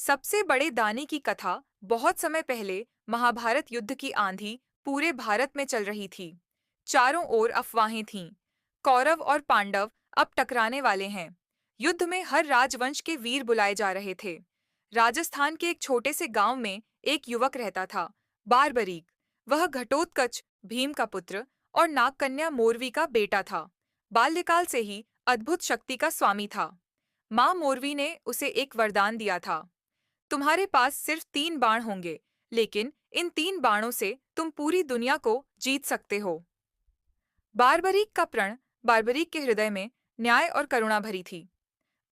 सबसे बड़े दानी की कथा। बहुत समय पहले महाभारत युद्ध की आंधी पूरे भारत में चल रही थी। चारों ओर अफवाहें थीं। कौरव और पांडव अब टकराने वाले हैं। युद्ध में हर राजवंश के वीर बुलाए जा रहे थे। राजस्थान के एक छोटे से गांव में एक युवक रहता था, बारबरीक। वह घटोत्कच, भीम का पुत्र और नागकन्या मोरवी का बेटा था। बाल्यकाल से ही अद्भुत शक्ति का स्वामी था। माँ मोरवी ने उसे एक वरदान दिया था। तुम्हारे पास सिर्फ 3 बाण होंगे, लेकिन इन 3 बाणों से तुम पूरी दुनिया को जीत सकते हो। बारबरीक का प्रण। बारबरीक के हृदय में न्याय और करुणा भरी थी।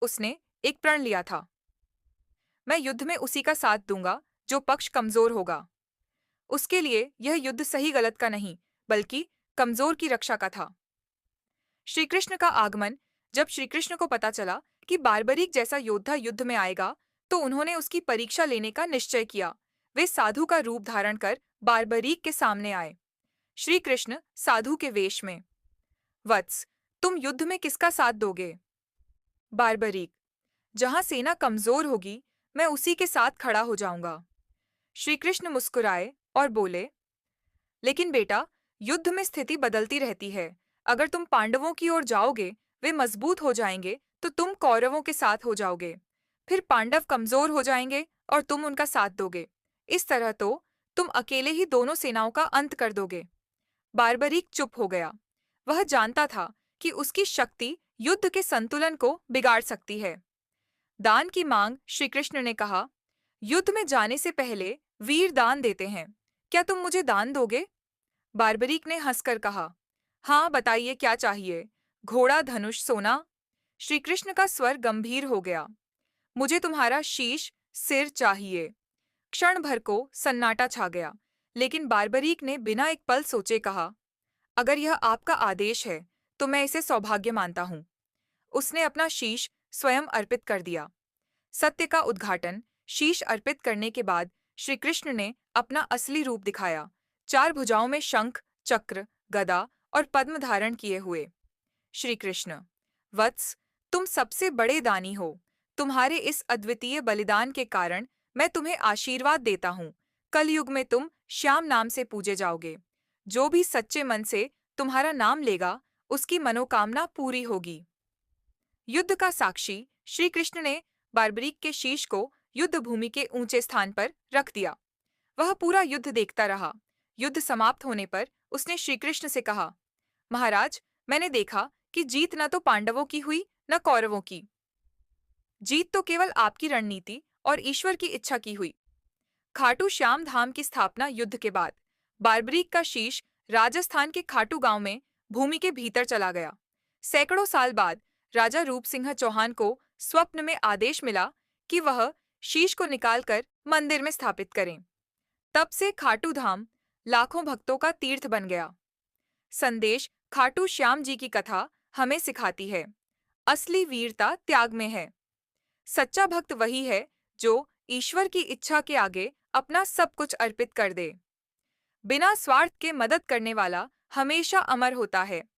उसने एक प्रण लिया था। मैं युद्ध में उसी का साथ दूंगा जो पक्ष कमजोर होगा। उसके लिए यह युद्ध सही गलत का नहीं, बल्कि कमजोर की रक्षा का था। श्री कृष्ण का आगमन। जब श्री कृष्ण को पता चला कि बारबरीक जैसा योद्धा युद्ध में आएगा, तो उन्होंने उसकी परीक्षा लेने का निश्चय किया। वे साधु का रूप धारण कर बारबरीक के सामने आए। श्री कृष्ण साधु के वेश में। वत्स, तुम युद्ध में किसका साथ दोगे? बारबरीक, जहां सेना कमजोर होगी, मैं उसी के साथ खड़ा हो जाऊंगा। श्री कृष्ण मुस्कुराए और बोले, लेकिन बेटा, युद्ध में स्थिति बदलती रहती है। अगर तुम पांडवों की ओर जाओगे, वे मजबूत हो जाएंगे, तो तुम कौरवों के साथ हो जाओगे। फिर पांडव कमजोर हो जाएंगे और तुम उनका साथ दोगे। इस तरह तो तुम अकेले ही दोनों सेनाओं का अंत कर दोगे। बारबरीक चुप हो गया। वह जानता था कि उसकी शक्ति युद्ध के संतुलन को बिगाड़ सकती है। दान की मांग। श्री कृष्ण ने कहा, युद्ध में जाने से पहले वीर दान देते हैं। क्या तुम मुझे दान दोगे? बारबरीक ने हंसकर कहा, हाँ, बताइए क्या चाहिए? घोड़ा, धनुष, सोना? श्री कृष्ण का स्वर गंभीर हो गया। मुझे तुम्हारा शीश, सिर चाहिए। क्षण भर को सन्नाटा छा गया, लेकिन बारबरीक ने बिना एक पल सोचे कहा, अगर यह आपका आदेश है, तो मैं इसे सौभाग्य मानता हूँ। उसने अपना शीश स्वयं अर्पित कर दिया। सत्य का उद्घाटन। शीश अर्पित करने के बाद श्री कृष्ण ने अपना असली रूप दिखाया। 4 भुजाओं में शंख, चक्र, गदा और पद्म धारण किए हुए। श्री कृष्ण, वत्स, तुम सबसे बड़े दानी हो। तुम्हारे इस अद्वितीय बलिदान के कारण मैं तुम्हें आशीर्वाद देता हूँ। कलयुग में तुम श्याम नाम से पूजे जाओगे। जो भी सच्चे मन से तुम्हारा नाम लेगा, उसकी मनोकामना पूरी होगी। युद्ध का साक्षी। श्री कृष्ण ने बारबरीक के शीश को युद्ध भूमि के ऊंचे स्थान पर रख दिया। वह पूरा युद्ध देखता रहा। युद्ध समाप्त होने पर उसने श्री कृष्ण से कहा, महाराज, मैंने देखा कि जीत न तो पांडवों की हुई, न कौरवों की। जीत तो केवल आपकी रणनीति और ईश्वर की इच्छा की हुई। खाटू श्याम धाम की स्थापना। युद्ध के बाद बारबरीक का शीश राजस्थान के खाटू गांव में भूमि के भीतर चला गया। सैकड़ों साल बाद राजा रूप सिंह चौहान को स्वप्न में आदेश मिला कि वह शीश को निकालकर मंदिर में स्थापित करें। तब से खाटू धाम लाखों भक्तों का तीर्थ बन गया। संदेश। खाटू श्याम जी की कथा हमें सिखाती है, असली वीरता त्याग में है। सच्चा भक्त वही है जो ईश्वर की इच्छा के आगे अपना सब कुछ अर्पित कर दे। बिना स्वार्थ के मदद करने वाला हमेशा अमर होता है।